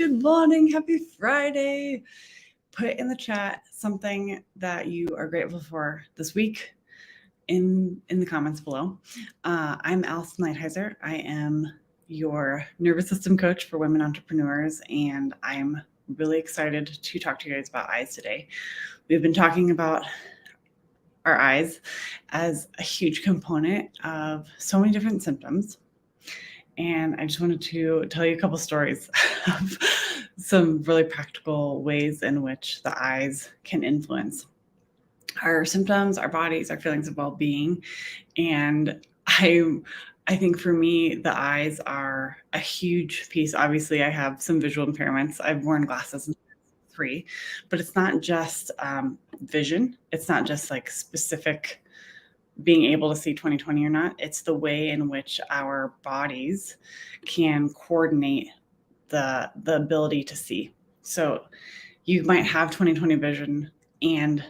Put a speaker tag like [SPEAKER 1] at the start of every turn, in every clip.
[SPEAKER 1] Good morning. Happy Friday. Put in the chat something that you are grateful for this week in the comments below. I'm Alison Lighthizer. I am your nervous system coach for women entrepreneurs, and I'm really excited to talk to you guys about eyes today. We've been talking about our eyes as a huge component of so many different symptoms. And I just wanted to tell you a couple stories of some really practical ways in which the eyes can influence our symptoms, our bodies, our feelings of well-being. And I think for me, the eyes are a huge piece. Obviously, I have some visual impairments. I've worn glasses since I was 3, but it's not just vision. It's not just like specific being able to see 20/20 or not. It's the way in which our bodies can coordinate the ability to see. So you might have 20/20 vision and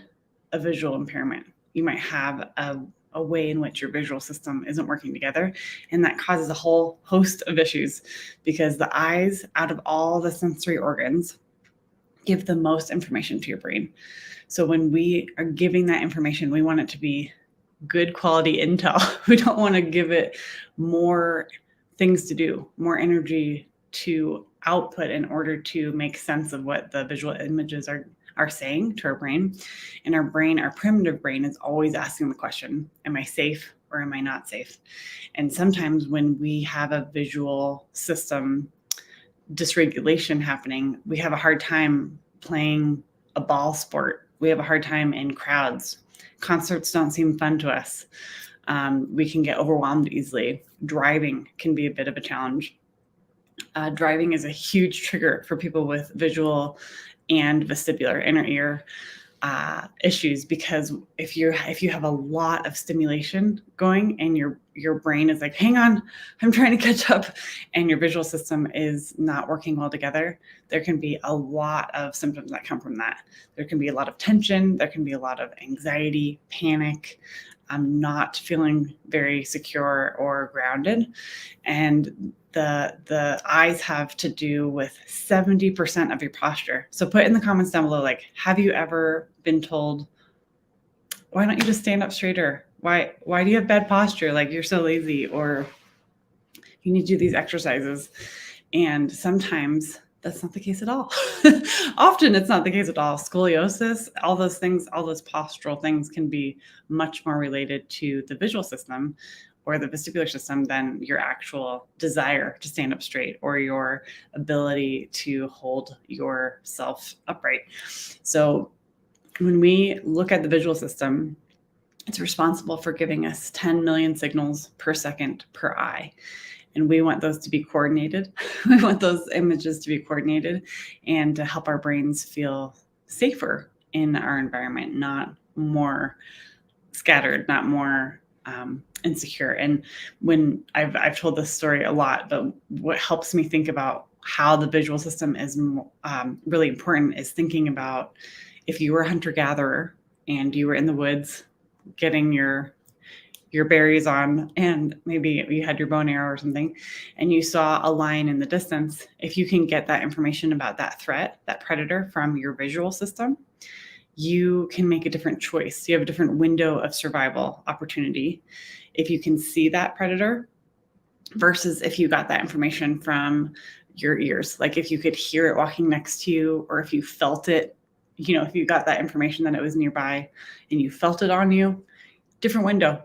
[SPEAKER 1] a visual impairment. You might have a way in which your visual system isn't working together, and that causes a whole host of issues because the eyes, out of all the sensory organs, give the most information to your brain. So when we are giving that information, we want it to be good quality intel. We don't want to give it more things to do, more energy to output in order to make sense of what the visual images are saying to our brain. And our brain, our primitive brain, is always asking the question, am I safe or am I not safe? And sometimes when we have a visual system dysregulation happening, we have a hard time playing a ball sport. We have a hard time in crowds. Concerts don't seem fun to us. We can get overwhelmed easily. Driving can be a bit of a challenge. Driving is a huge trigger for people with visual and vestibular inner ear issues, because if you have a lot of stimulation going and your brain is like, hang on, I'm trying to catch up, and your visual system is not working well together, there can be a lot of symptoms that come from that. There can be a lot of tension. There can be a lot of anxiety, panic, not feeling very secure or grounded. And the eyes have to do with 70% of your posture. So put in the comments down below, like, have you ever been told, why don't you just stand up straighter? Why do you have bad posture? Like, you're so lazy, or you need to do these exercises. And sometimes that's not the case at all. Often it's not the case at all. Scoliosis, all those things, all those postural things can be much more related to the visual system or the vestibular system than your actual desire to stand up straight or your ability to hold yourself upright. So when we look at the visual system, it's responsible for giving us 10 million signals per second per eye. And we want those to be coordinated. We want those images to be coordinated and to help our brains feel safer in our environment, not more scattered, not more insecure. And when I've told this story a lot, but what helps me think about how the visual system is really important is thinking about if you were a hunter-gatherer and you were in the woods getting your berries on, and maybe you had your bow and arrow or something, and you saw a lion in the distance. If you can get that information about that threat, that predator, from your visual system, you can make a different choice. You have a different window of survival opportunity if you can see that predator versus if you got that information from your ears. Like if you could hear it walking next to you, or if you felt it, if you got that information that it was nearby and you felt it on you, different window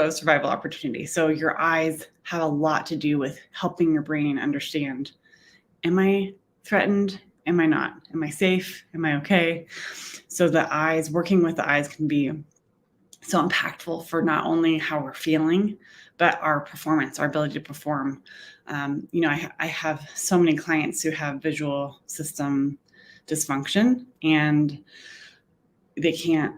[SPEAKER 1] of survival opportunity. So your eyes have a lot to do with helping your brain understand, am I threatened? Am I not? Am I safe? Am I okay? So the eyes, working with the eyes, can be so impactful for not only how we're feeling, but our performance, our ability to perform. I have so many clients who have visual system dysfunction, and they can't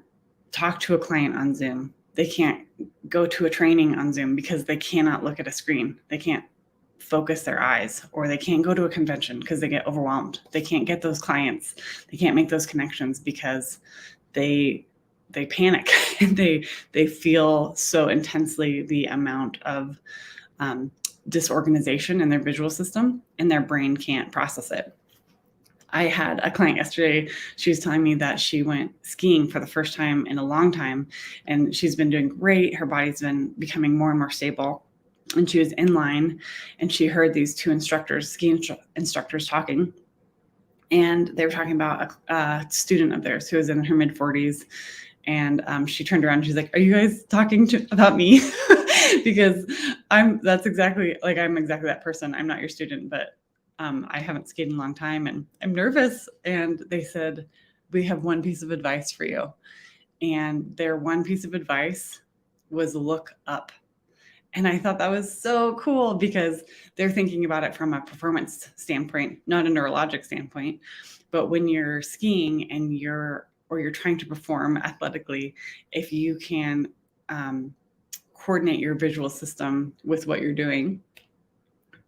[SPEAKER 1] talk to a client on Zoom. They can't go to a training on Zoom because they cannot look at a screen. They can't focus their eyes, or they can't go to a convention because they get overwhelmed. They can't get those clients. They can't make those connections because they panic. they feel so intensely the amount of disorganization in their visual system, and their brain can't process it. I had a client yesterday. She was telling me that she went skiing for the first time in a long time, and she's been doing great. Her body's been becoming more and more stable. And she was in line, and she heard these two ski instructors talking. And they were talking about a student of theirs who was in her mid 40s. And she turned around and she's like, "Are you guys talking about me?" Because that's exactly like, I'm exactly that person. I'm not your student, but I haven't skated in a long time and I'm nervous. And they said, "We have one piece of advice for you." And their one piece of advice was look up. And I thought that was so cool because they're thinking about it from a performance standpoint, not a neurologic standpoint. But when you're skiing and you're trying to perform athletically, if you can coordinate your visual system with what you're doing,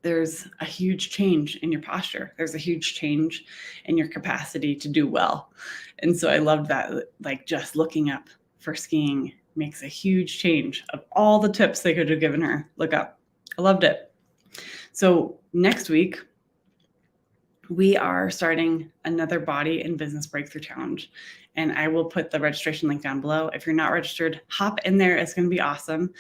[SPEAKER 1] there's a huge change in your posture. There's a huge change in your capacity to do well. And so I loved that, like, just looking up for skiing makes a huge change. Of all the tips they could have given her, look up. I loved it. So next week, we are starting another Body and Business Breakthrough Challenge. And I will put the registration link down below. If you're not registered, hop in there. It's going to be awesome.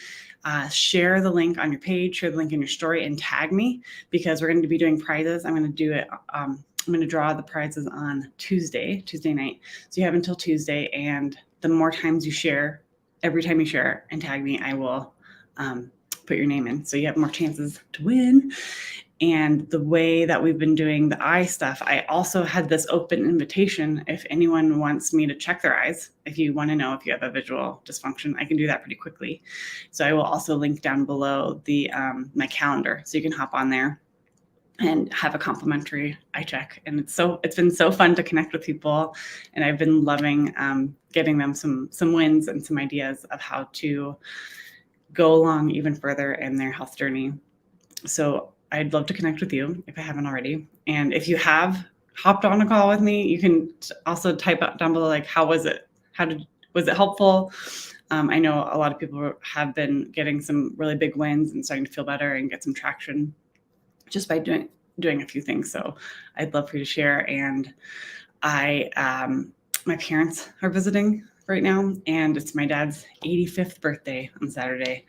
[SPEAKER 1] Share the link on your page, share the link in your story, and tag me, because we're going to be doing prizes. I'm going to do it. I'm going to draw the prizes on Tuesday night. So you have until Tuesday. And the more times you share, every time you share and tag me, I will put your name in. So you have more chances to win. And the way that we've been doing the eye stuff, I also had this open invitation. If anyone wants me to check their eyes, if you want to know if you have a visual dysfunction, I can do that pretty quickly. So I will also link down below the my calendar, so you can hop on there and have a complimentary eye check. And it's been so fun to connect with people, and I've been loving getting them some wins and some ideas of how to go along even further in their health journey. So I'd love to connect with you if I haven't already. And if you have hopped on a call with me, you can also type out down below, like, how was it? Was it helpful? I know a lot of people have been getting some really big wins and starting to feel better and get some traction just by doing a few things. So I'd love for you to share. And my parents are visiting right now, and it's my dad's 85th birthday on Saturday.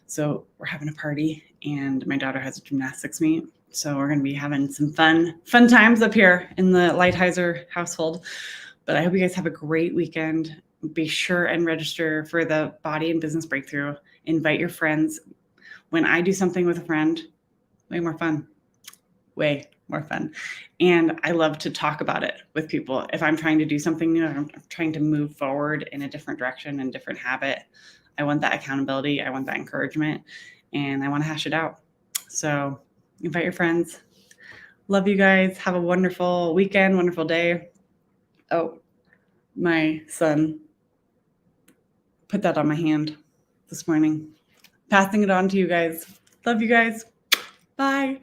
[SPEAKER 1] So we're having a party, and my daughter has a gymnastics meet. So we're going to be having some fun times up here in the Lighthizer household. But I hope you guys have a great weekend. Be sure and register for the Body and Business Breakthrough. Invite your friends. When I do something with a friend, way more fun. And I love to talk about it with people. If I'm trying to do something new, I'm trying to move forward in a different direction and different habit, I want that accountability. I want that encouragement, and I want to hash it out. So invite your friends. Love you guys. Have a wonderful weekend, wonderful day. Oh, my son put that on my hand this morning. Passing it on to you guys. Love you guys. Bye.